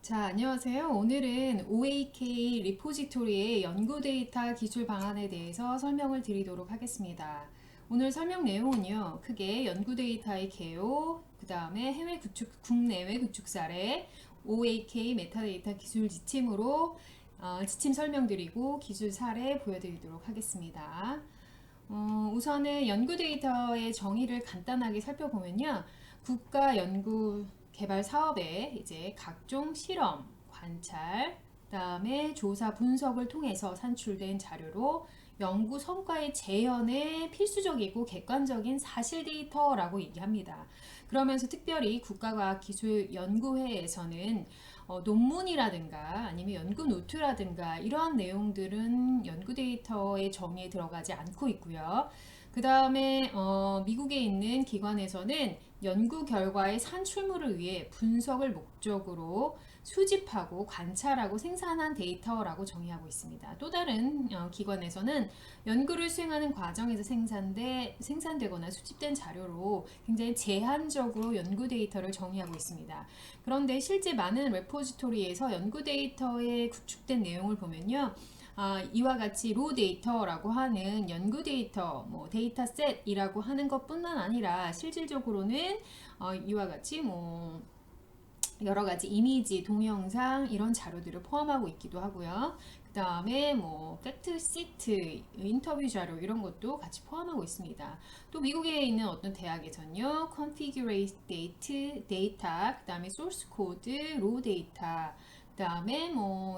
자, 안녕하세요. 오늘은 OAK 리포지토리의 연구 데이터 기술 방안에 대해서 설명을 드리도록 하겠습니다. 오늘 설명 내용은요, 크게 연구 데이터의 개요, 그 다음에 해외 구축, 국내외 구축 사례, OAK 메타데이터 기술 지침으로 지침 설명드리고 기술 사례 보여드리도록 하겠습니다. 우선은 연구 데이터의 정의를 간단하게 살펴보면요. 국가 연구 개발 사업에 이제 각종 실험, 관찰, 그다음에 조사 분석을 통해서 산출된 자료로 연구 성과의 재현에 필수적이고 객관적인 사실 데이터라고 얘기합니다. 그러면서 특별히 국가과학기술연구회에서는 논문이라든가 아니면 연구 노트라든가 이러한 내용들은 연구 데이터의 정의에 들어가지 않고 있고요. 그 다음에 미국에 있는 기관에서는 연구 결과의 산출물을 위해 분석을 목적으로 수집하고 관찰하고 생산한 데이터라고 정의하고 있습니다. 또 다른 기관에서는 연구를 수행하는 과정에서 생산되거나 수집된 자료로 굉장히 제한적으로 연구 데이터를 정의하고 있습니다. 그런데 실제 많은 레포지토리에서 연구 데이터에 구축된 내용을 보면요. 이와 같이 로 데이터라고 하는 연구 데이터, 데이터셋이라고 하는 것뿐만 아니라 실질적으로는 이와 같이 여러 가지 이미지, 동영상 이런 자료들을 포함하고 있기도 하고요. 그 다음에 팩트 시트, 인터뷰 자료 이런 것도 같이 포함하고 있습니다. 또 미국에 있는 어떤 대학에서는요, configurate 데이터, 그 다음에 source code, raw 데이터, 그 다음에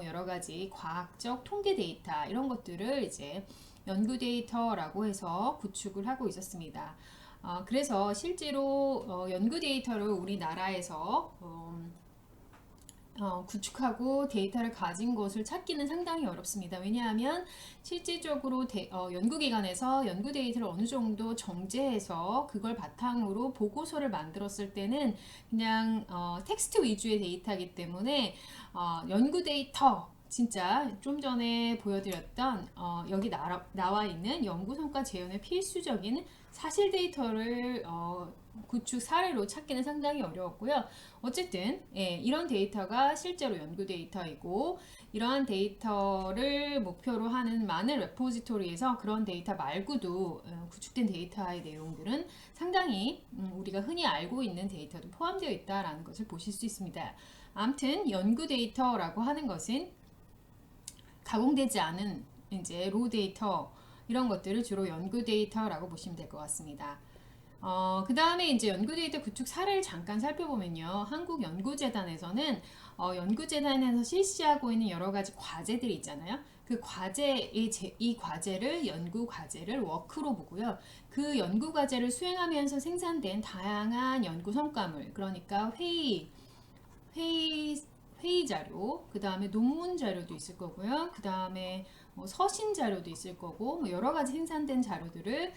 여러 가지 과학적 통계 데이터 이런 것들을 이제 연구 데이터라고 해서 구축을 하고 있었습니다. 그래서 실제로 연구 데이터를 우리나라에서 구축하고 데이터를 가진 것을 찾기는 상당히 어렵습니다. 왜냐하면 실질적으로 연구기관에서 연구 데이터를 어느 정도 정제해서 그걸 바탕으로 보고서를 만들었을 때는 그냥 텍스트 위주의 데이터이기 때문에 연구 데이터 진짜 좀 전에 보여드렸던 여기 나와 있는 연구 성과 재현의 필수적인 사실 데이터를 구축 사례로 찾기는 상당히 어려웠고요. 어쨌든 이런 데이터가 실제로 연구 데이터이고 이러한 데이터를 목표로 하는 많은 레포지토리에서 그런 데이터 말고도 구축된 데이터의 내용들은 상당히 우리가 흔히 알고 있는 데이터도 포함되어 있다라는 것을 보실 수 있습니다. 아무튼 연구 데이터라고 하는 것은 가공되지 않은 이제 로 데이터 이런 것들을 주로 연구 데이터라고 보시면 될 것 같습니다. 그 다음에 이제 연구 데이터 구축 사례를 잠깐 살펴보면요. 한국연구재단에서는 연구재단에서 실시하고 있는 여러 가지 과제들이 있잖아요. 그 이 과제를 연구 과제를 워크로 보고요. 그 연구 과제를 수행하면서 생산된 다양한 연구 성과물, 그러니까 회의 회의 자료, 그 다음에 논문 자료도 있을 거고요. 그 다음에 서신 자료도 있을 거고, 여러 가지 생산된 자료들을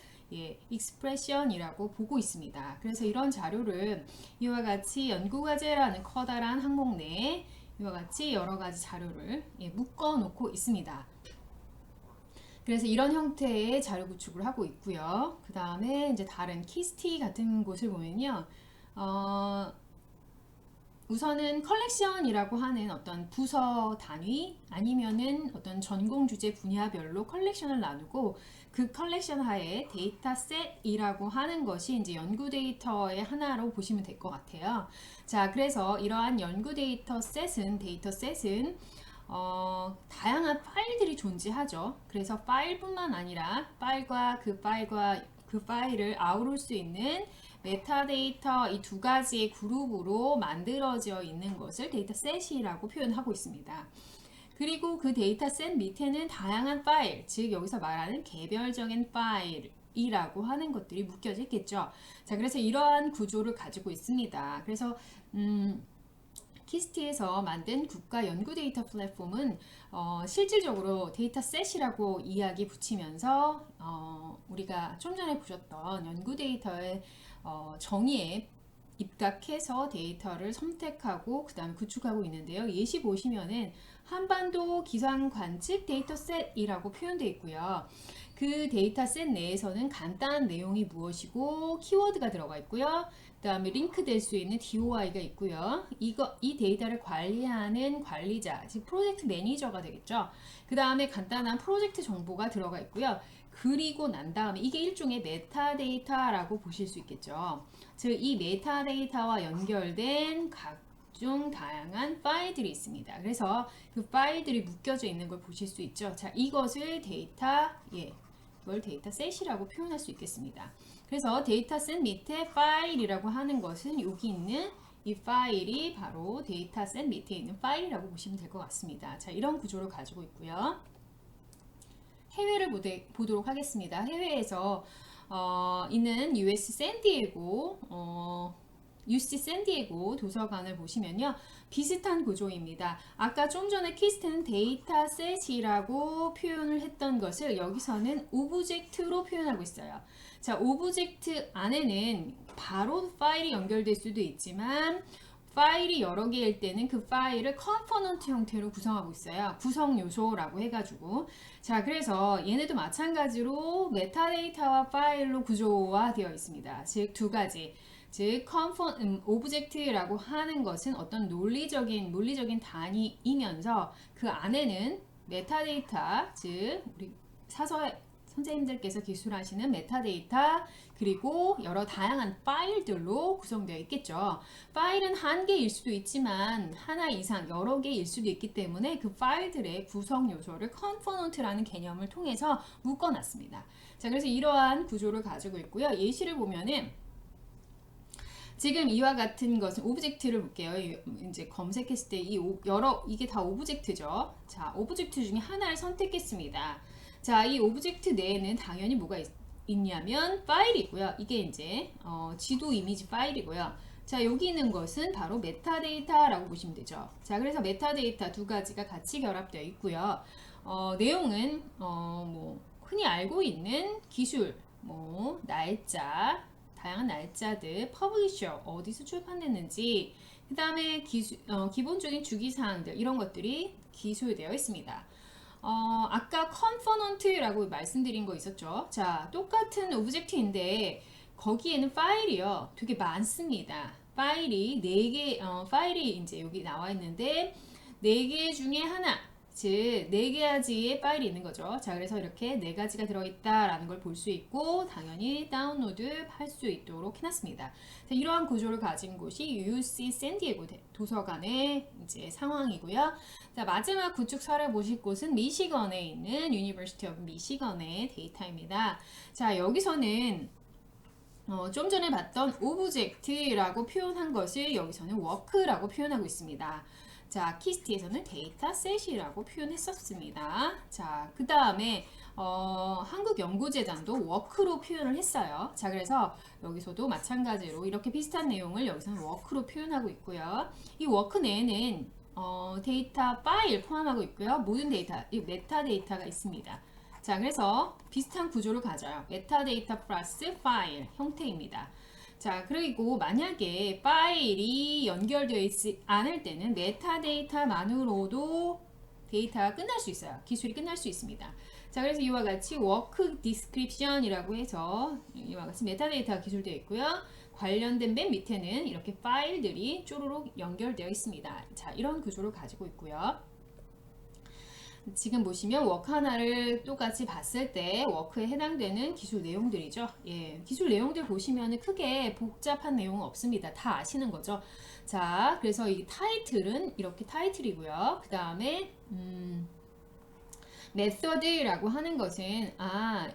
익스프레션이라고 보고 있습니다. 그래서 이런 자료를 이와 같이 연구과제라는 커다란 항목 내에 이와 같이 여러 가지 자료를 묶어 놓고 있습니다. 그래서 이런 형태의 자료 구축을 하고 있고요. 그 다음에 이제 다른 키스티 같은 곳을 보면요. 우선은 컬렉션이라고 하는 어떤 부서 단위 아니면은 어떤 전공 주제 분야별로 컬렉션을 나누고 그 컬렉션 하에 데이터셋이라고 하는 것이 이제 연구 데이터의 하나로 보시면 될 것 같아요. 자, 그래서 이러한 연구 데이터셋은 다양한 파일들이 존재하죠. 그래서 파일뿐만 아니라 그 파일을 아우를 수 있는 메타데이터 이 두 가지의 그룹으로 만들어져 있는 것을 데이터셋이라고 표현하고 있습니다. 그리고 그 데이터셋 밑에는 다양한 파일, 즉 여기서 말하는 개별적인 파일이라고 하는 것들이 묶여져 있겠죠. 자, 그래서 이러한 구조를 가지고 있습니다. 그래서 키스티에서 만든 국가 연구 데이터 플랫폼은 실질적으로 데이터셋이라고 이야기 붙이면서 우리가 좀 전에 보셨던 연구 데이터의 정의에 입각해서 데이터를 선택하고 그 다음에 구축하고 있는데요. 예시 보시면은 한반도 기상 관측 데이터셋이라고 표현되어 있고요. 그 데이터셋 내에서는 간단한 내용이 무엇이고 키워드가 들어가 있고요. 그 다음에 링크될 수 있는 DOI가 있고요. 이 데이터를 관리하는 관리자, 즉 프로젝트 매니저가 되겠죠. 그 다음에 간단한 프로젝트 정보가 들어가 있고요. 그리고 난 다음에 이게 일종의 메타데이터라고 보실 수 있겠죠. 즉 이 메타데이터와 연결된 각종 다양한 파일들이 있습니다. 그래서 그 파일들이 묶여져 있는 걸 보실 수 있죠. 자, 이것을 이걸 데이터셋이라고 표현할 수 있겠습니다. 그래서 데이터셋 밑에 파일이라고 하는 것은 여기 있는 이 파일이 바로 데이터셋 밑에 있는 파일이라고 보시면 될 것 같습니다. 자, 이런 구조를 가지고 있고요. 해외를 보도록 하겠습니다. 해외에서 있는 US 샌디에고 도서관을 보시면요. 비슷한 구조입니다. 아까 좀 전에 키스트는 데이터셋이라고 표현을 했던 것을 여기서는 오브젝트로 표현하고 있어요. 자, 오브젝트 안에는 바로 파일이 연결될 수도 있지만 파일이 여러 개일 때는 그 파일을 컴포넌트 형태로 구성하고 있어요. 구성 요소라고 해가지고. 자, 그래서 얘네도 마찬가지로 메타데이터와 파일로 구조화되어 있습니다. 즉, 두 가지. 즉, 오브젝트라고 하는 것은 어떤 물리적인 단위이면서 그 안에는 메타데이터, 즉, 우리 선생님들께서 기술하시는 메타데이터 그리고 여러 다양한 파일들로 구성되어 있겠죠. 파일은 한 개일 수도 있지만 하나 이상 여러 개일 수도 있기 때문에 그 파일들의 구성 요소를 컴포넌트라는 개념을 통해서 묶어놨습니다. 자, 그래서 이러한 구조를 가지고 있고요. 예시를 보면은 지금 이와 같은 것은 오브젝트를 볼게요. 이제 검색했을 때 이게 다 오브젝트죠. 자, 오브젝트 중에 하나를 선택했습니다. 자, 이 오브젝트 내에는 당연히 뭐가 있냐면 파일이 있고요. 이게 이제 지도 이미지 파일이고요. 자, 여기 있는 것은 바로 메타데이터라고 보시면 되죠. 자, 그래서 메타데이터 두 가지가 같이 결합되어 있고요. 내용은 뭐 흔히 알고 있는 기술, 뭐 날짜, 다양한 날짜들, 퍼블리셔, 어디서 출판됐는지, 그 다음에 기본적인 주기사항들 이런 것들이 기술되어 있습니다. 아까 컴포넌트라고 말씀드린 거 있었죠. 자, 똑같은 오브젝트인데 거기에는 파일이요 되게 많습니다. 파일이 4개, 파일이 이제 여기 나와 있는데 4개 중에 하나, 즉 4가지의 파일이 있는 거죠. 자, 그래서 이렇게 4가지가 들어있다라는 걸 볼 수 있고 당연히 다운로드 할 수 있도록 해놨습니다. 자, 이러한 구조를 가진 곳이 UC 샌디에고 도서관의 이제 상황이고요. 자, 마지막 구축 사례 보실 곳은 미시건에 있는 유니버시티 오브 미시건의 데이터입니다. 자, 여기서는 좀 전에 봤던 오브젝트라고 표현한 것을 여기서는 워크라고 표현하고 있습니다. 자, 키스트에서는 데이터셋이라고 표현했었습니다. 자, 그 다음에 한국연구재단도 워크로 표현을 했어요. 자, 그래서 여기서도 마찬가지로 이렇게 비슷한 내용을 여기서는 워크로 표현하고 있고요. 이 워크 내에는 데이터 파일 포함하고 있고요. 모든 데이터, 이 메타데이터가 있습니다. 자, 그래서 비슷한 구조를 가져요. 메타데이터 플러스 파일 형태입니다. 자, 그리고 만약에 파일이 연결되어 있지 않을 때는 메타데이터만으로도 데이터가 끝날 수 있어요. 기술이 끝날 수 있습니다. 자, 그래서 이와 같이 워크 디스크립션이라고 해서 이와 같이 메타데이터가 기술되어 있고요. 관련된 맨 밑에는 이렇게 파일들이 쪼르륵 연결되어 있습니다. 자, 이런 구조를 가지고 있고요. 지금 보시면 워크 하나를 똑같이 봤을 때 워크에 해당되는 기술 내용들이죠. 예, 기술 내용들 보시면 크게 복잡한 내용은 없습니다. 다 아시는 거죠. 자, 그래서 이 타이틀은 이렇게 타이틀이고요. 그 다음에 메서드라고 하는 것은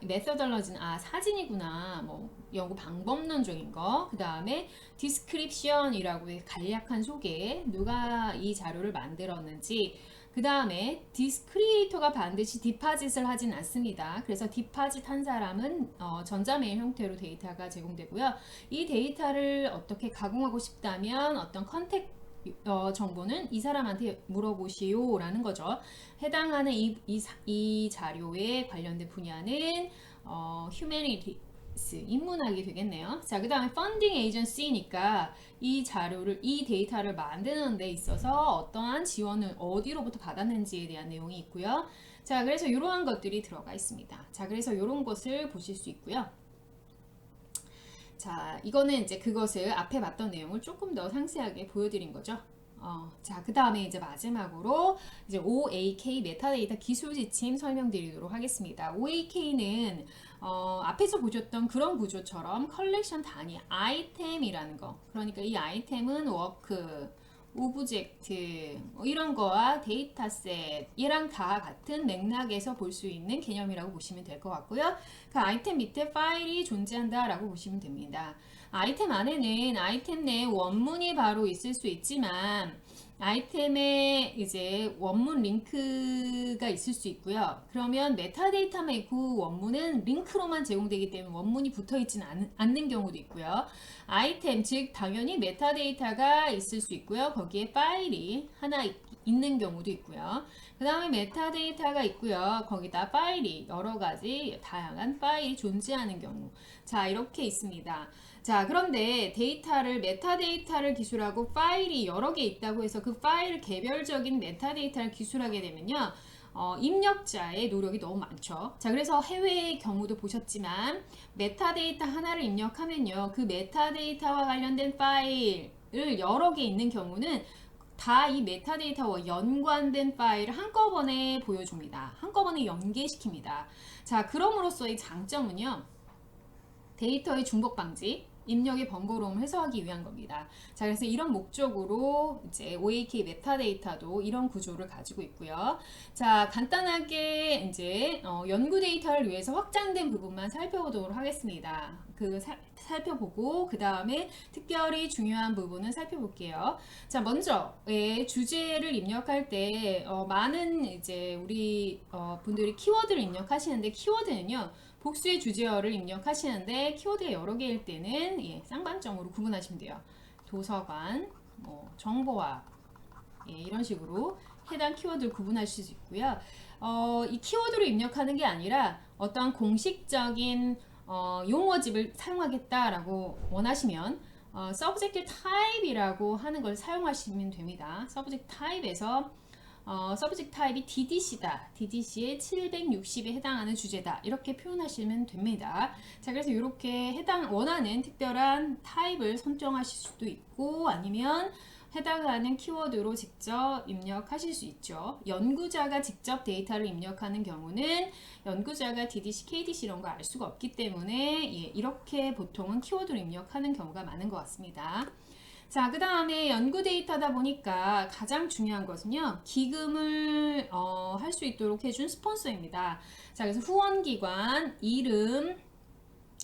메서덜러지는 사진이구나, 뭐 연구 방법론적인 거. 그 다음에 디스크립션이라고 간략한 소개, 누가 이 자료를 만들었는지. 그 다음에 디스크리에이터가 반드시 디파짓을 하진 않습니다. 그래서 디파짓 한 사람은 전자메일 형태로 데이터가 제공되고요. 이 데이터를 어떻게 가공하고 싶다면 어떤 컨택 정보는 이 사람한테 물어보시오 라는 거죠. 해당하는 이 자료에 관련된 분야는 입문하게 되겠네요. 자, 그 다음에 funding agency니까 이 데이터를 만드는 데 있어서 어떠한 지원을 어디로부터 받았는지에 대한 내용이 있고요. 자, 그래서 이러한 것들이 들어가 있습니다. 자, 그래서 이런 것을 보실 수 있고요. 자, 이거는 이제 그것을 앞에 봤던 내용을 조금 더 상세하게 보여드린 거죠. 자, 그 다음에 이제 마지막으로 이제 OAK 메타데이터 기술 지침 설명드리도록 하겠습니다. OAK는 앞에서 보셨던 그런 구조처럼 컬렉션 단위 아이템이라는 거. 그러니까 이 아이템은 워크, 오브젝트 이런 거와 데이터셋 얘랑 다 같은 맥락에서 볼 수 있는 개념이라고 보시면 될 것 같고요. 그 아이템 밑에 파일이 존재한다 라고 보시면 됩니다. 아이템 안에는 아이템 내 원문이 바로 있을 수 있지만 아이템에 이제 원문 링크가 있을 수 있고요. 그러면 메타데이터만 있고 원문은 링크로만 제공되기 때문에 원문이 붙어 있지는 않는 경우도 있고요. 아이템, 즉 당연히 메타데이터가 있을 수 있고요. 거기에 파일이 하나 있는 경우도 있고요. 그 다음에 메타데이터가 있고요. 거기다 파일이 여러 가지 다양한 파일이 존재하는 경우. 자, 이렇게 있습니다. 자, 그런데 메타데이터를 기술하고 파일이 여러 개 있다고 해서 그 파일 개별적인 메타데이터를 기술하게 되면요. 입력자의 노력이 너무 많죠. 자, 그래서 해외의 경우도 보셨지만 메타데이터 하나를 입력하면요. 그 메타데이터와 관련된 파일을 여러 개 있는 경우는 다 이 메타데이터와 연관된 파일을 한꺼번에 보여줍니다. 한꺼번에 연계시킵니다. 자, 그럼으로써의 장점은요. 데이터의 중복 방지, 입력의 번거로움을 해소하기 위한 겁니다. 자, 그래서 이런 목적으로 이제 OAK 메타데이터도 이런 구조를 가지고 있고요. 자, 간단하게 이제 연구 데이터를 위해서 확장된 부분만 살펴보도록 하겠습니다. 살펴보고 그 다음에 특별히 중요한 부분은 살펴볼게요. 자, 먼저 주제를 입력할 때 많은 이제 우리 분들이 키워드를 입력하시는데 키워드는요. 복수의 주제어를 입력하시는데 키워드가 여러 개일 때는 쌍방점으로 구분하시면 돼요. 도서관, 정보학 이런 식으로 해당 키워드를 구분하실 수 있고요. 이 키워드로 입력하는 게 아니라 어떠한 공식적인 용어집을 사용하겠다라고 원하시면 subject type이라고 하는 걸 사용하시면 됩니다. subject type에서 subject type이 DDC다. DDC의 760에 해당하는 주제다. 이렇게 표현하시면 됩니다. 자, 그래서 이렇게 원하는 특별한 타입을 선정하실 수도 있고 아니면 해당하는 키워드로 직접 입력하실 수 있죠. 연구자가 직접 데이터를 입력하는 경우는 연구자가 DDC, KDC 이런 거 알 수가 없기 때문에 이렇게 보통은 키워드로 입력하는 경우가 많은 것 같습니다. 자, 그 다음에 연구 데이터다 보니까 가장 중요한 것은요, 기금을 할 수 있도록 해준 스폰서입니다. 자, 그래서 후원기관, 이름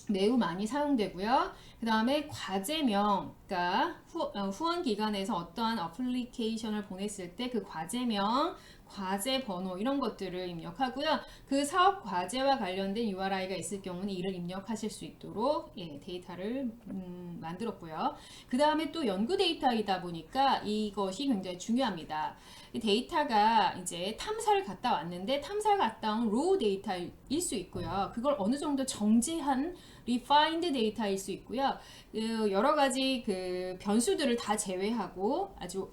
매우 많이 사용되고요. 그 다음에 과제명, 그러니까 후원기관에서 어떠한 어플리케이션을 보냈을 때 그 과제명, 과제 번호 이런 것들을 입력하고요. 그 사업 과제와 관련된 URI가 있을 경우는 이를 입력하실 수 있도록 데이터를 만들었고요. 그 다음에 또 연구 데이터이다 보니까 이것이 굉장히 중요합니다. 이 데이터가 이제 탐사를 갔다 왔는데 탐사를 갔다 온 로우 데이터일 수 있고요. 그걸 어느 정도 정제한 refined 데이터일 수 있고요. 여러 가지 그 변수들을 다 제외하고 아주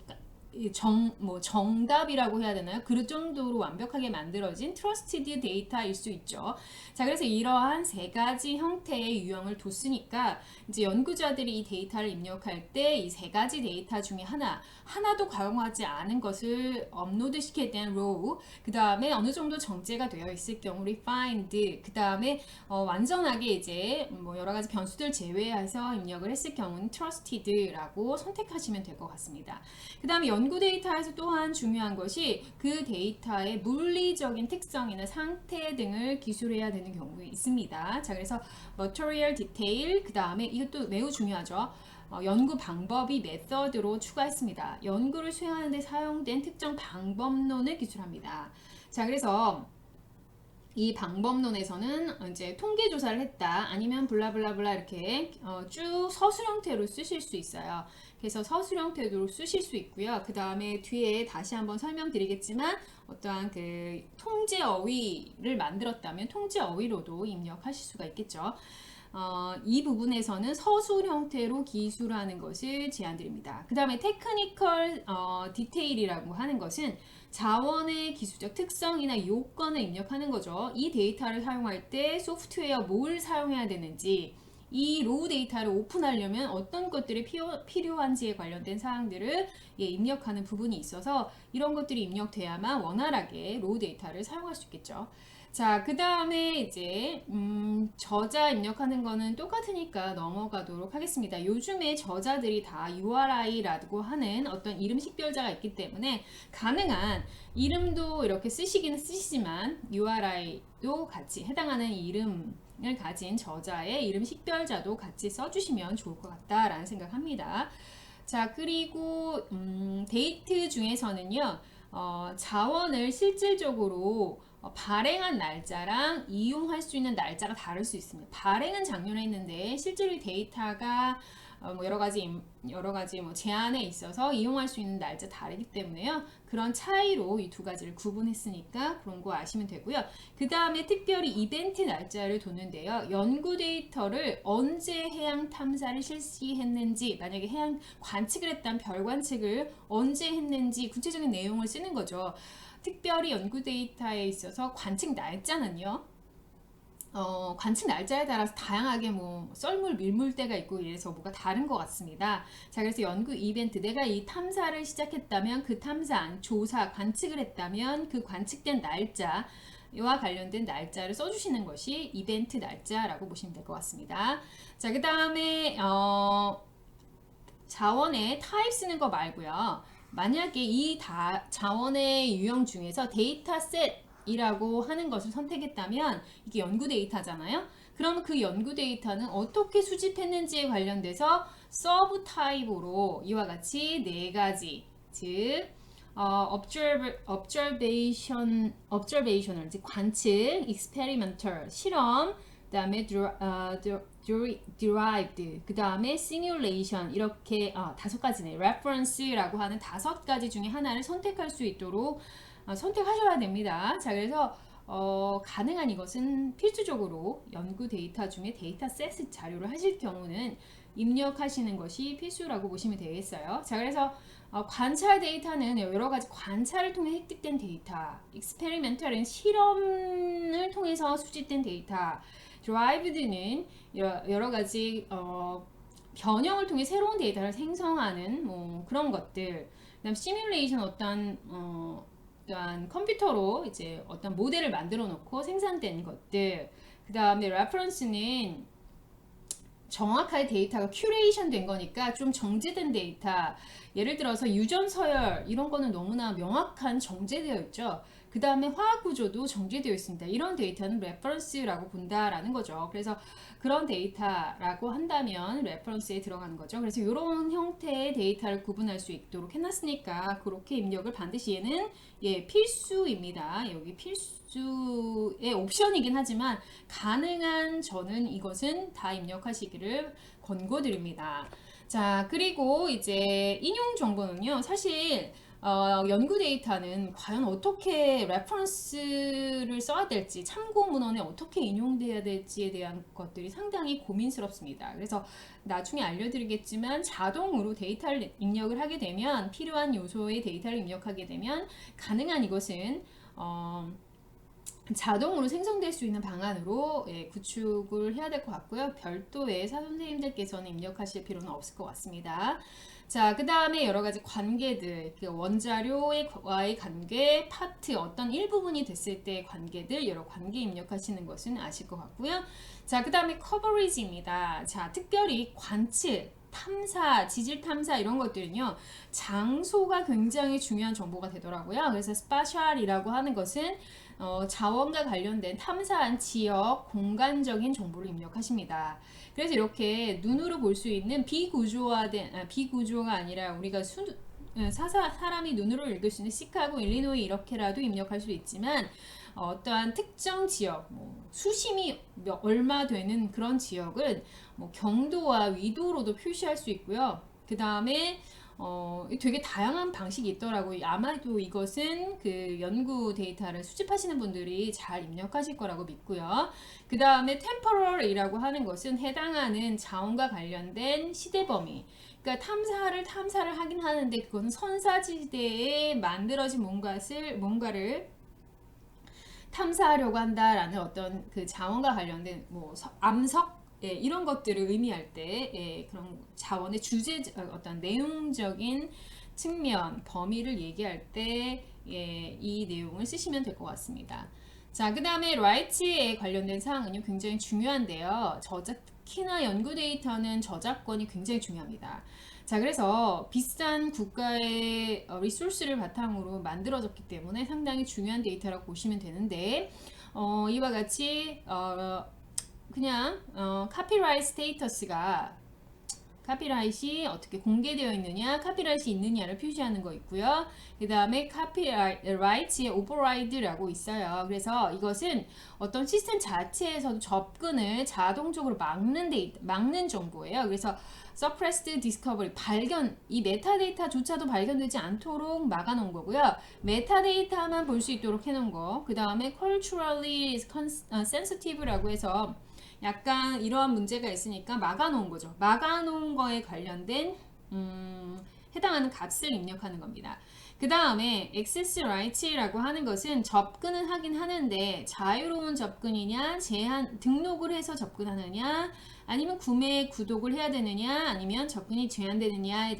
정답이라고 해야 되나요? 그 정도로 완벽하게 만들어진 트러스티드 데이터일 수 있죠. 자, 그래서 이러한 세 가지 형태의 유형을 뒀으니까 이제 연구자들이 이 데이터를 입력할 때 이 세 가지 데이터 중에 하나도 과용하지 않은 것을 업로드 시킬 때는 row, 그 다음에 어느 정도 정제가 되어 있을 경우 refined, 그 다음에 완전하게 이제 여러 가지 변수들 제외해서 입력을 했을 경우는 trusted라고 선택하시면 될 것 같습니다. 그 다음에 연구 데이터에서 또한 중요한 것이 그 데이터의 물리적인 특성이나 상태 등을 기술해야 되는 경우가 있습니다. 자, 그래서 material detail, 그 다음에 이것도 매우 중요하죠. 연구 방법이 메서드로 추가했습니다. 연구를 수행하는 데 사용된 특정 방법론을 기술합니다. 자, 그래서 이 방법론에서는 이제 통계 조사를 했다 아니면 블라블라블라 이렇게 쭉 서술 형태로 쓰실 수 있어요. 그래서 서술 형태로 쓰실 수 있고요. 그 다음에 뒤에 다시 한번 설명드리겠지만 어떠한 그 통제 어휘를 만들었다면 통제 어휘로도 입력하실 수가 있겠죠. 이 부분에서는 서술 형태로 기술하는 것을 제안드립니다. 그 다음에 테크니컬 디테일이라고 하는 것은 자원의 기술적 특성이나 요건을 입력하는 거죠. 이 데이터를 사용할 때 소프트웨어 뭘 사용해야 되는지, 이 로우 데이터를 오픈하려면 어떤 것들이 필요한지에 관련된 사항들을 입력하는 부분이 있어서 이런 것들이 입력돼야만 원활하게 로우 데이터를 사용할 수 있겠죠. 자, 그 다음에 이제 저자 입력하는 거는 똑같으니까 넘어가도록 하겠습니다. 요즘에 저자들이 다 URI라고 하는 어떤 이름 식별자가 있기 때문에 가능한 이름도 이렇게 쓰시기는 쓰시지만 URI도 같이 해당하는 이름을 가진 저자의 이름 식별자도 같이 써주시면 좋을 것 같다라는 생각합니다. 자, 그리고 데이트 중에서는요, 자원을 실질적으로 발행한 날짜랑 이용할 수 있는 날짜가 다를 수 있습니다. 발행은 작년에 했는데 실제로 이 데이터가 뭐 여러 가지 뭐 제한에 있어서 이용할 수 있는 날짜 다르기 때문에요. 그런 차이로 이 두 가지를 구분했으니까 그런 거 아시면 되고요. 그 다음에 특별히 이벤트 날짜를 뒀는데요. 연구 데이터를 언제 해양 탐사를 실시했는지, 만약에 해양 관측을 했다면 별 관측을 언제 했는지 구체적인 내용을 쓰는 거죠. 특별히 연구 데이터에 있어서 관측 날짜는요. 관측 날짜에 따라서 다양하게 뭐 썰물, 밀물대가 있고 이래서 뭐가 다른 것 같습니다. 자, 그래서 연구 이벤트, 내가 이 탐사를 시작했다면 그 탐사, 조사, 관측을 했다면 그 관측된 날짜와 관련된 날짜를 써주시는 것이 이벤트 날짜라고 보시면 될 것 같습니다. 자, 그 다음에 자원의 타입 쓰는 거 말고요. 만약에 이 자원의 유형 중에서 데이터셋 이라고 하는 것을 선택했다면 이게 연구 데이터잖아요. 그럼 그 연구 데이터는 어떻게 수집했는지에 관련돼서 서브 타입으로 이와 같이 네 가지, 즉 observational, 즉 관측, experimental, 실험, 그 다음에 derived, 그 다음에 simulation, 이렇게 5가지네. reference라고 하는 5가지 중에 하나를 선택할 수 있도록 선택하셔야 됩니다. 자, 그래서 가능한 이것은 필수적으로 연구 데이터 중에 데이터셋 자료를 하실 경우는 입력하시는 것이 필수라고 보시면 되겠어요. 자, 그래서 관찰 데이터는 여러 가지 관찰을 통해 획득된 데이터, experimental은 실험을 통해서 수집된 데이터, derived는 여러 가지 변형을 통해 새로운 데이터를 생성하는 뭐 그런 것들, 그다음 시뮬레이션 어떤 컴퓨터로 이제 어떤 모델을 만들어 놓고 생산된 것들, 그 다음에 레퍼런스는 정확하게 데이터가 큐레이션 된 거니까 좀 정제된 데이터, 예를 들어서 유전 서열 이런 거는 너무나 명확한 정제되어 있죠. 그 다음에 화학 구조도 정제되어 있습니다. 이런 데이터는 레퍼런스라고 본다라는 거죠. 그래서 그런 데이터라고 한다면 레퍼런스에 들어가는 거죠. 그래서 이런 형태의 데이터를 구분할 수 있도록 해놨으니까 그렇게 입력을 반드시 얘는 필수입니다. 여기 필수의 옵션이긴 하지만 가능한 저는 이것은 다 입력하시기를 권고드립니다. 자, 그리고 이제 인용 정보는요, 사실 연구 데이터는 과연 어떻게 레퍼런스를 써야 될지, 참고 문헌에 어떻게 인용돼야 될지에 대한 것들이 상당히 고민스럽습니다. 그래서 나중에 알려드리겠지만 자동으로 데이터를 입력을 하게 되면, 필요한 요소의 데이터를 입력하게 되면 가능한 이것은 자동으로 생성될 수 있는 방안으로 구축을 해야 될 것 같고요. 별도의 선생님들께서는 입력하실 필요는 없을 것 같습니다. 자, 그 다음에 여러 가지 관계들, 원자료와의 관계, 파트, 어떤 일부분이 됐을 때의 관계들, 여러 관계 입력하시는 것은 아실 것 같고요. 자, 그 다음에 커버리지입니다. 자, 특별히 관측, 탐사, 지질 탐사 이런 것들은요, 장소가 굉장히 중요한 정보가 되더라고요. 그래서 스파셜이라고 하는 것은 자원과 관련된 탐사한 지역, 공간적인 정보를 입력하십니다. 그래서 이렇게 눈으로 볼 수 있는 비구조가 아니라 우리가 사람이 눈으로 읽을 수 있는 시카고, 일리노이 이렇게라도 입력할 수 있지만 어떠한 특정 지역, 수심이 얼마 되는 그런 지역은 경도와 위도로도 표시할 수 있고요. 그 다음에 되게 다양한 방식이 있더라고요. 아마도 이것은 그 연구 데이터를 수집하시는 분들이 잘 입력하실 거라고 믿고요. 그 다음에 temporal이라고 하는 것은 해당하는 자원과 관련된 시대 범위. 그러니까 탐사를 하긴 하는데 그것은 선사지대에 만들어진 뭔가를 탐사하려고 한다라는 어떤 그 자원과 관련된 뭐 암석 예, 이런 것들을 의미할 때 예, 그런 자원의 주제 어떤 내용적인 측면 범위를 얘기할 때 예, 이 내용을 쓰시면 될 것 같습니다. 자, 그 다음에 rights에 관련된 사항은요 굉장히 중요한데요. 특히나 연구 데이터는 저작권이 굉장히 중요합니다. 자, 그래서 비싼 국가의 리소스를 바탕으로 만들어졌기 때문에 상당히 중요한 데이터라고 보시면 되는데 이와 같이 그냥 카피라이트 스테이터스가 카피라이트이 어떻게 공개되어 있느냐, 카피라이트이 있느냐를 표시하는 거 있고요. 그 다음에 카피라이트의 오버라이드라고 있어요. 그래서 이것은 어떤 시스템 자체에서도 접근을 자동적으로 막는 정보예요. 그래서 suppressed discovery, 이 메타데이터조차도 발견되지 않도록 막아놓은 거고요. 메타데이터만 볼 수 있도록 해놓은 거. 그 다음에 culturally sensitive라고 해서 약간 이러한 문제가 있으니까 막아놓은 거죠. 막아놓은 거에 관련된 해당하는 값을 입력하는 겁니다. 그 다음에 access rights라고 하는 것은 접근은 하긴 하는데 자유로운 접근이냐, 등록을 해서 접근하느냐, 아니면 구독을 해야 되느냐, 아니면 접근이 제한되느냐에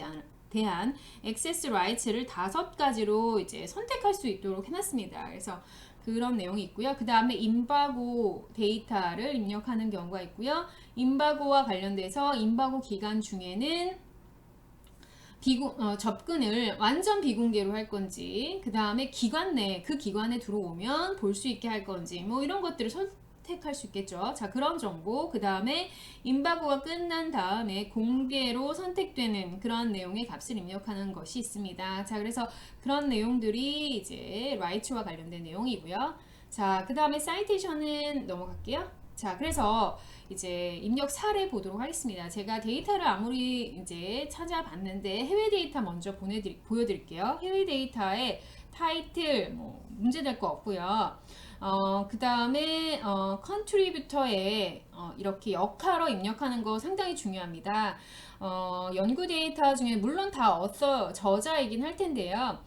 대한 access rights를 5가지로 이제 선택할 수 있도록 해놨습니다. 그래서 그런 내용이 있고요. 그 다음에 임바고 데이터를 입력하는 경우가 있고요. 임바고와 관련돼서 임바고 기간 중에는 접근을 완전 비공개로 할 건지, 그 다음에 그 기관에 들어오면 볼 수 있게 할 건지, 뭐 이런 것들을 선택할 수 있겠죠. 자, 그런 정보. 그 다음에 임바고가 끝난 다음에 공개로 선택되는 그런 내용의 값을 입력하는 것이 있습니다. 자, 그래서 그런 내용들이 이제 rights와 관련된 내용이고요. 자, 그 다음에 사이테이션은 넘어갈게요. 자, 그래서 이제 입력 사례 보도록 하겠습니다. 제가 데이터를 아무리 이제 찾아봤는데 해외 데이터 먼저 보여드릴게요. 해외 데이터의 타이틀 뭐 문제될 거 없고요. 그 다음에 컨트리뷰터에 이렇게 역할어 입력하는 거 상당히 중요합니다. 연구 데이터 중에 물론 다 저자이긴 할 텐데요.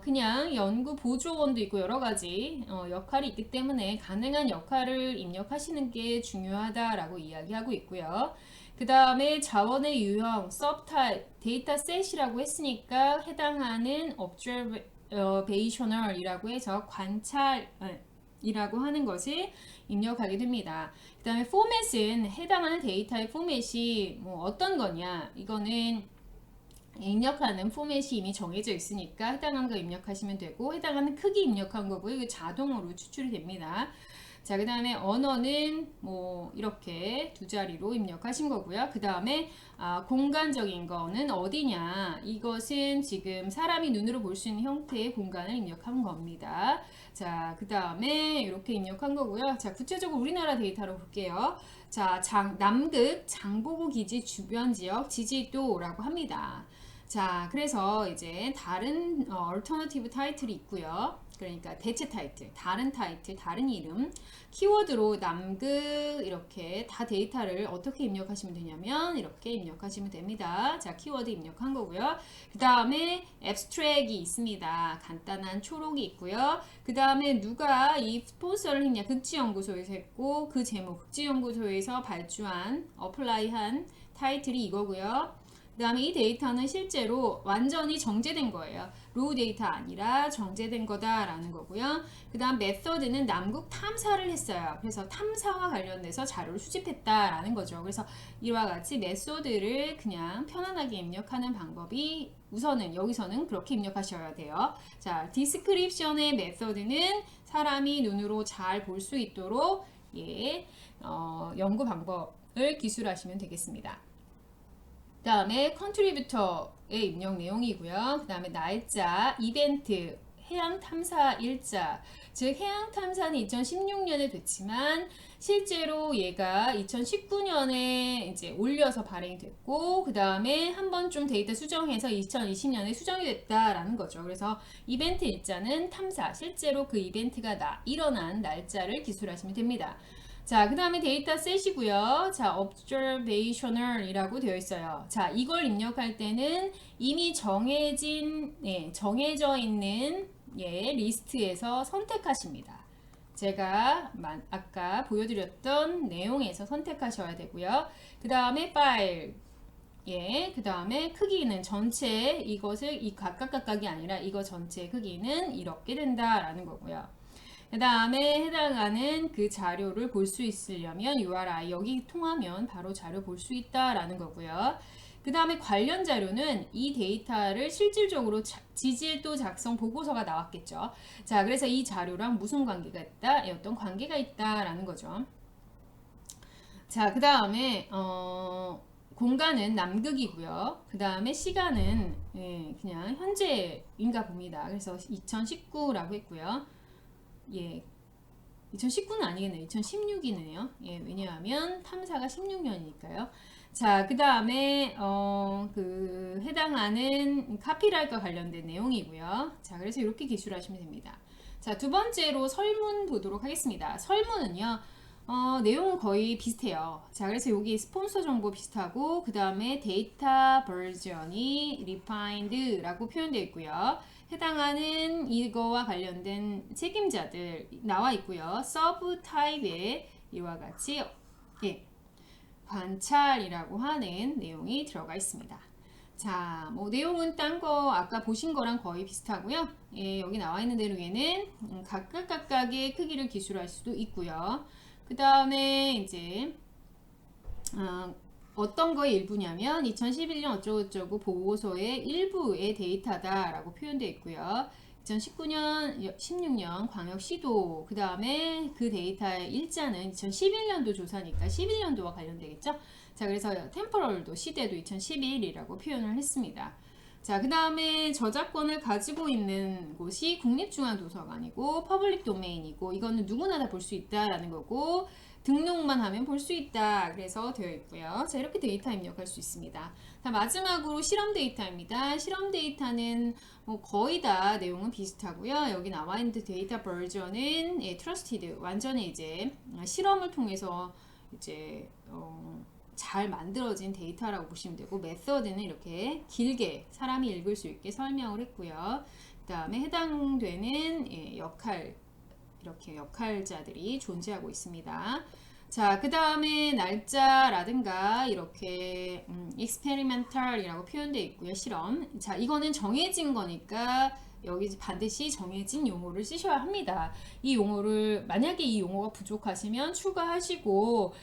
그냥 연구 보조원도 있고 여러 가지 역할이 있기 때문에 가능한 역할을 입력하시는 게 중요하다라고 이야기하고 있고요. 그 다음에 자원의 유형, 데이터셋이라고 했으니까 해당하는 observational이라고 해서 관찰이라고 하는 것을 입력하게 됩니다. 그 다음에 포맷은 해당하는 데이터의 포맷이 뭐 어떤 거냐, 이거는 입력하는 포맷이 이미 정해져 있으니까 해당한 거 입력하시면 되고, 해당하는 크기 입력한 거고요. 이거 자동으로 추출이 됩니다. 자, 그 다음에 언어는 뭐 이렇게 2자리로 입력하신 거고요. 그 다음에 공간적인 거는 어디냐, 이것은 지금 사람이 눈으로 볼 수 있는 형태의 공간을 입력한 겁니다. 자, 그 다음에 이렇게 입력한 거고요. 자, 구체적으로 우리나라 데이터로 볼게요. 자, 남극 장보고 기지 주변 지역 지지도라고 합니다. 자, 그래서 이제 다른 얼터너티브 타이틀이 있고요. 그러니까 대체 타이틀, 다른 이름, 키워드로 남극 이렇게 다 데이터를 어떻게 입력하시면 되냐면 이렇게 입력하시면 됩니다. 자, 키워드 입력한 거고요. 그 다음에 앱스트랙이 있습니다. 간단한 초록이 있고요. 그 다음에 누가 이 스폰서를 했냐, 극지연구소에서 했고, 그 제목 극지연구소에서 발주한 어플라이한 타이틀이 이거고요. 그 다음에 이 데이터는 실제로 완전히 정제된 거예요. 로우 데이터 아니라 정제된 거다라는 거고요. 그 다음 메서드는 남극 탐사를 했어요. 그래서 탐사와 관련돼서 자료를 수집했다라는 거죠. 그래서 이와 같이 메소드를 그냥 편안하게 입력하는 방법이 여기서는 그렇게 입력하셔야 돼요. 자, 디스크립션의 메서드는 사람이 눈으로 잘 볼 수 있도록 연구 방법을 기술하시면 되겠습니다. 그 다음에 컨트리뷰터의 입력 내용이고요. 그 다음에 날짜, 이벤트, 해양 탐사 일자, 즉 해양 탐사는 2016년에 됐지만 실제로 얘가 2019년에 이제 올려서 발행이 됐고 그 다음에 한번 좀 데이터 수정해서 2020년에 수정이 됐다라는 거죠. 그래서 이벤트 일자는 탐사, 실제로 그 이벤트가 일어난 날짜를 기술하시면 됩니다. 자, 그 다음에 데이터 셋이고요. 자, observational 이라고 되어 있어요. 자, 이걸 입력할 때는 이미 정해져 있는 리스트에서 선택하십니다. 제가 아까 보여드렸던 내용에서 선택하셔야 되고요. 그 다음에 파일, 그 다음에 크기는 전체 이것을 이 각각이 아니라 이거 전체 크기는 이렇게 된다라는 거고요. 그 다음에 해당하는 그 자료를 볼 수 있으려면 URI 여기 통하면 바로 자료 볼 수 있다라는 거고요. 그 다음에 관련 자료는 이 데이터를 실질적으로 지질도 작성 보고서가 나왔겠죠. 자, 그래서 이 자료랑 무슨 관계가 있다? 어떤 관계가 있다라는 거죠. 자, 그 다음에 공간은 남극이고요. 그 다음에 시간은 그냥 현재인가 봅니다. 그래서 2019라고 했고요. 2019는 아니겠네요. 2016이네요. 왜냐하면 탐사가 16년이니까요. 자, 그 다음에 그 해당하는 카피라이트와 관련된 내용이고요. 자, 그래서 이렇게 기술하시면 됩니다. 자, 두 번째로 설문 보도록 하겠습니다. 설문은요, 내용은 거의 비슷해요. 자, 그래서 여기 스폰서 정보 비슷하고 그 다음에 데이터 버전이 refined라고 표현되어 있고요. 해당하는 이거와 관련된 책임자들 나와 있고요. 서브 타입에 이와 같이 관찰이라고 하는 내용이 들어가 있습니다. 자, 뭐 내용은 딴 거 아까 보신 거랑 거의 비슷하고요. 여기 나와 있는 내용에는 각각의 크기를 기술할 수도 있고요. 그 다음에 이제 어떤 거의 일부냐면 2011년 어쩌고저쩌고 보고서의 일부의 데이터다라고 표현되어 있고요. 2019년, 16년 광역시도, 그 다음에 그 데이터의 일자는 2011년도 조사니까 11년도와 관련되겠죠. 자, 그래서 템포럴도 시대도 2011이라고 표현을 했습니다. 자, 그 다음에 저작권을 가지고 있는 곳이 국립중앙도서관이고 퍼블릭 도메인이고 이거는 누구나 다 볼 수 있다라는 거고 등록만 하면 볼 수 있다 그래서 되어 있고요. 자, 이렇게 데이터 입력할 수 있습니다. 자, 마지막으로 실험 데이터입니다. 실험 데이터는 뭐 거의 다 내용은 비슷하고요. 여기 나와 있는 데이터 버전은 트러스티드 완전히 이제 실험을 통해서 이제 잘 만들어진 데이터라고 보시면 되고 메서드는 이렇게 길게 사람이 읽을 수 있게 설명을 했고요. 그 다음에 해당되는 이렇게 역할자들이 존재하고 있습니다. 자, 그 다음에 날짜라든가 이렇게 experimental이라고 표현되어 있고요. 실험. 자, 이거는 정해진 거니까 여기 반드시 정해진 용어를 쓰셔야 합니다. 이 용어를 만약에 이 용어가 부족하시면 추가하시고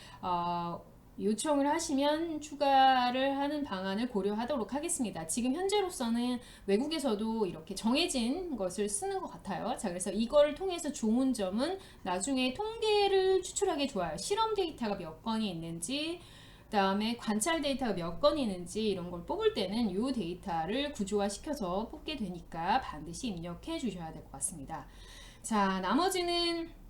요청을 하시면 추가를 하는 방안을 고려하도록 하겠습니다. 지금 현재로서는 외국에서도 이렇게 정해진 것을 쓰는 것 같아요. 자, 그래서 이걸 통해서 좋은 점은 나중에 통계를 추출하기 좋아요. 실험 데이터가 몇 건이 있는지, 그 다음에 관찰 데이터가 몇 건이 있는지 이런 걸 뽑을 때는 이 데이터를 구조화시켜서 뽑게 되니까 반드시 입력해 주셔야 될 것 같습니다. 자, 나머지는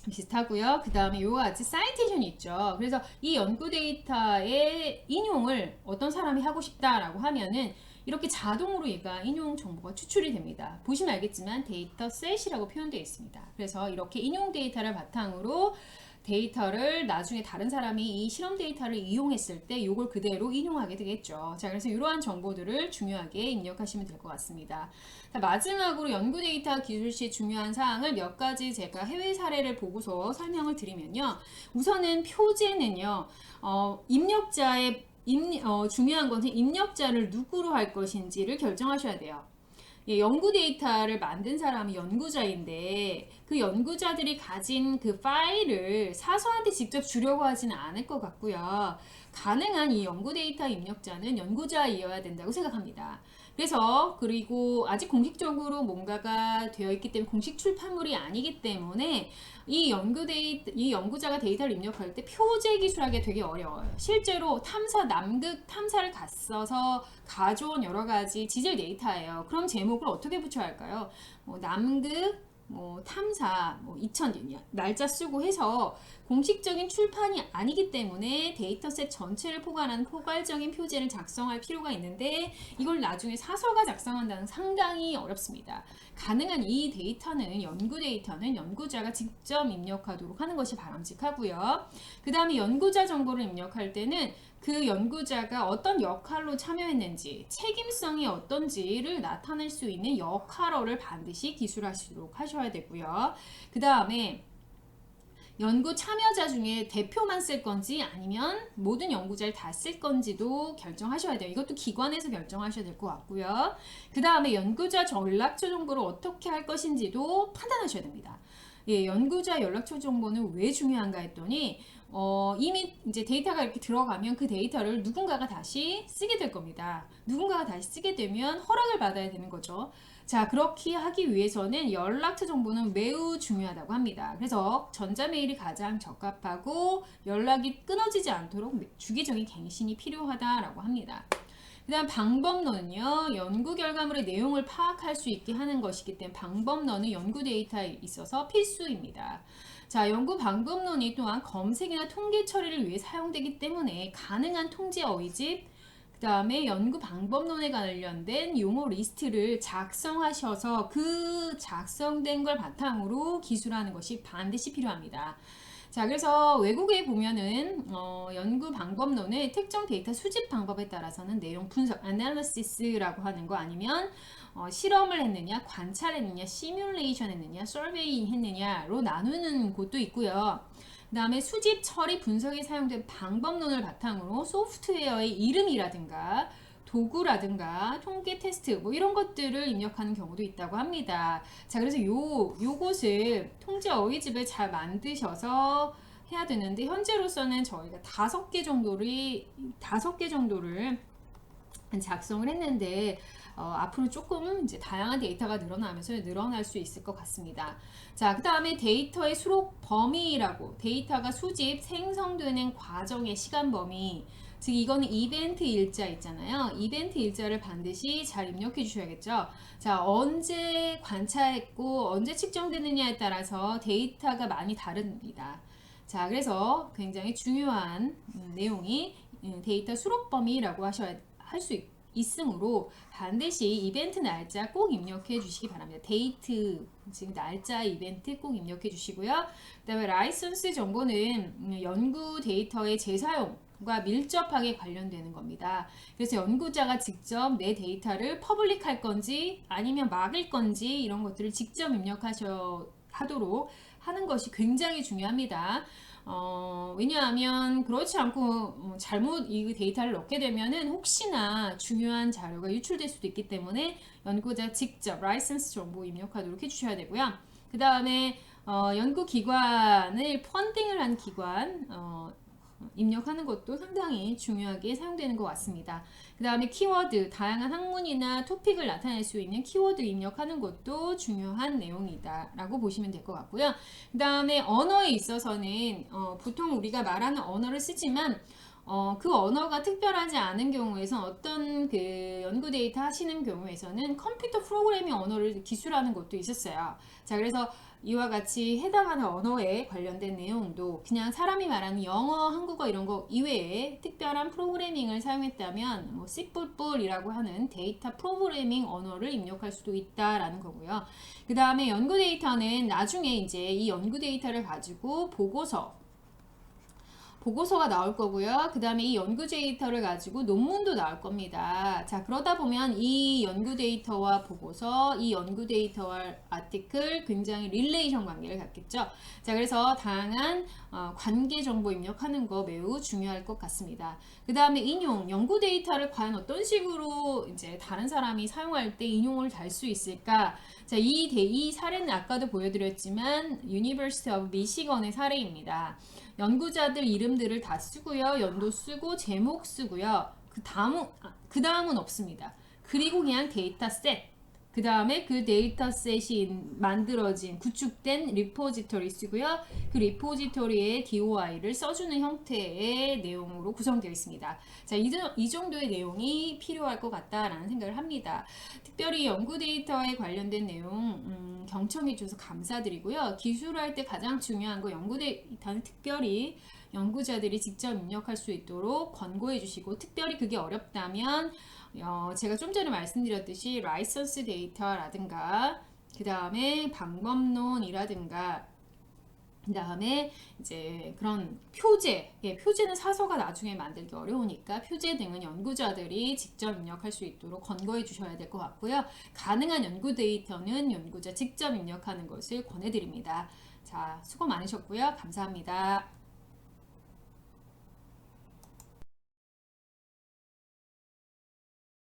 비슷하고요. 그 다음에 이와 같이 사이테이션이 있죠. 그래서 이 연구 데이터의 인용을 어떤 사람이 하고 싶다라고 하면은 이렇게 자동으로 얘가 인용 정보가 추출이 됩니다. 보시면 알겠지만 데이터 셋이라고 표현되어 있습니다. 그래서 이렇게 인용 데이터를 바탕으로 데이터를 나중에 다른 사람이 이 실험 데이터를 이용했을 때 이걸 그대로 인용하게 되겠죠. 자, 그래서 이러한 정보들을 중요하게 입력하시면 될 것 같습니다. 자, 마지막으로 연구 데이터 기술 시 중요한 사항을 몇 가지 제가 해외 사례를 보고서 설명을 드리면요. 우선은 표제는요. 중요한 것은 입력자를 누구로 할 것인지를 결정하셔야 돼요. 연구 데이터를 만든 사람이 연구자인데 그 연구자들이 가진 그 파일을 사서한테 직접 주려고 하지는 않을 것 같고요. 가능한 이 연구 데이터 입력자는 연구자이어야 된다고 생각합니다. 그래서 그리고 아직 공식적으로 뭔가가 되어 있기 때문에 공식 출판물이 아니기 때문에 이 연구자가 데이터를 입력할 때 표제 기술하기 되게 어려워요. 실제로 남극 탐사를 갔어서 가져온 여러 가지 지질 데이터예요. 그럼 제목을 어떻게 붙여야 할까요? 남극 탐사 2000년 날짜 쓰고 해서 공식적인 출판이 아니기 때문에 데이터셋 전체를 포괄하는 포괄적인 표제를 작성할 필요가 있는데 이걸 나중에 사서가 작성한다는 상당히 어렵습니다. 가능한 이 데이터는 연구 데이터는 연구자가 직접 입력하도록 하는 것이 바람직하고요. 그 다음에 연구자 정보를 입력할 때는 그 연구자가 어떤 역할로 참여했는지 책임성이 어떤지를 나타낼 수 있는 역할어를 반드시 기술하시도록 하셔야 되고요. 그 다음에 연구 참여자 중에 대표만 쓸 건지 아니면 모든 연구자를 다 쓸 건지도 결정하셔야 돼요. 이것도 기관에서 결정하셔야 될 것 같고요. 그 다음에 연구자 연락처 정보를 어떻게 할 것인지도 판단하셔야 됩니다. 예, 연구자 연락처 정보는 왜 중요한가 했더니 이미 이제 데이터가 이렇게 들어가면 그 데이터를 누군가가 다시 쓰게 될 겁니다. 누군가가 다시 쓰게 되면 허락을 받아야 되는 거죠. 자, 그렇게 하기 위해서는 연락처 정보는 매우 중요하다고 합니다. 그래서 전자메일이 가장 적합하고 연락이 끊어지지 않도록 주기적인 갱신이 필요하다라고 합니다. 그 다음 방법론은요, 연구 결과물의 내용을 파악할 수 있게 하는 것이기 때문에 방법론은 연구 데이터에 있어서 필수입니다. 자, 연구 방법론이 또한 검색이나 통계 처리를 위해 사용되기 때문에 가능한 통제 어휘집, 그 다음에 연구 방법론에 관련된 용어 리스트를 작성하셔서 그 작성된 걸 바탕으로 기술하는 것이 반드시 필요합니다. 자, 그래서 외국에 보면은 연구 방법론의 특정 데이터 수집 방법에 따라서는 내용 분석, analysis라고 하는 거 아니면 실험을 했느냐, 관찰했느냐, 시뮬레이션 했느냐, 서베이잉 했느냐로 나누는 곳도 있고요. 그 다음에 수집, 처리, 분석에 사용된 방법론을 바탕으로 소프트웨어의 이름이라든가 도구라든가 통계 테스트 이런 것들을 입력하는 경우도 있다고 합니다. 자, 그래서 요것을 통제 어휘집을 잘 만드셔서 해야 되는데 현재로서는 저희가 5개 정도를 작성을 했는데 앞으로 조금 이제 다양한 데이터가 늘어나면서 늘어날 수 있을 것 같습니다. 자, 그 다음에 데이터의 수록 범위라고 데이터가 수집, 생성되는 과정의 시간 범위, 즉 이거는 이벤트 일자 있잖아요. 이벤트 일자를 반드시 잘 입력해 주셔야겠죠. 자, 언제 관찰했고 언제 측정되느냐에 따라서 데이터가 많이 다릅니다. 자, 그래서 굉장히 중요한 내용이 데이터 수록 범위라고 할 수 있으므로 반드시 이벤트 날짜 꼭 입력해 주시기 바랍니다. 데이트, 즉 날짜 이벤트 꼭 입력해 주시고요. 그 다음에 라이선스 정보는 연구 데이터의 재사용과 밀접하게 관련되는 겁니다. 그래서 연구자가 직접 내 데이터를 퍼블릭할 건지 아니면 막을 건지 이런 것들을 직접 하도록 하는 것이 굉장히 중요합니다. 왜냐하면 그렇지 않고 잘못 이 데이터를 넣게 되면은 혹시나 중요한 자료가 유출될 수도 있기 때문에 연구자 직접 라이선스 정보 입력하도록 해주셔야 되고요. 그 다음에 연구기관을 펀딩을 한 기관 입력하는 것도 상당히 중요하게 사용되는 것 같습니다. 그 다음에 키워드, 다양한 학문이나 토픽을 나타낼 수 있는 키워드 입력하는 것도 중요한 내용이다 라고 보시면 될 것 같고요. 그 다음에 언어에 있어서는 보통 우리가 말하는 언어를 쓰지만 그 언어가 특별하지 않은 경우에선 어떤 그 연구 데이터 하시는 경우에서는 컴퓨터 프로그래밍 언어를 기술하는 것도 있었어요. 자, 그래서 이와 같이 해당하는 언어에 관련된 내용도 그냥 사람이 말하는 영어, 한국어 이런 거 이외에 특별한 프로그래밍을 사용했다면 C++이라고 하는 데이터 프로그래밍 언어를 입력할 수도 있다라는 거고요. 그 다음에 연구 데이터는 나중에 이제 이 연구 데이터를 가지고 보고서가 나올 거고요. 그 다음에 이 연구 데이터를 가지고 논문도 나올 겁니다. 자, 그러다 보면 이 연구 데이터와 보고서, 이 연구 데이터와 아티클 굉장히 릴레이션 관계를 갖겠죠. 자, 그래서 다양한 관계 정보 입력하는 거 매우 중요할 것 같습니다. 그 다음에 인용, 연구 데이터를 과연 어떤 식으로 이제 다른 사람이 사용할 때 인용을 달 수 있을까? 자, 이 사례는 아까도 보여드렸지만 University of Michigan의 사례입니다. 연구자들 이름들을 다 쓰고요. 연도 쓰고 제목 쓰고요. 그 다음은 없습니다. 그리고 그냥 데이터셋, 그 다음에 그 데이터셋이 만들어진 구축된 리포지토리이고요. 그 리포지토리에 DOI를 써주는 형태의 내용으로 구성되어 있습니다. 자, 이 정도의 내용이 필요할 것 같다라는 생각을 합니다. 특별히 연구 데이터에 관련된 내용 경청해 주셔서 감사드리고요. 기술할 때 가장 중요한 거 연구 데이터는 특별히 연구자들이 직접 입력할 수 있도록 권고해 주시고, 특별히 그게 어렵다면 제가 좀 전에 말씀드렸듯이 라이선스 데이터라든가 그 다음에 방법론이라든가 그 다음에 이제 그런 표제, 표제는 사서가 나중에 만들기 어려우니까 표제 등은 연구자들이 직접 입력할 수 있도록 권고해 주셔야 될 것 같고요. 가능한 연구 데이터는 연구자 직접 입력하는 것을 권해드립니다. 자, 수고 많으셨고요. 감사합니다.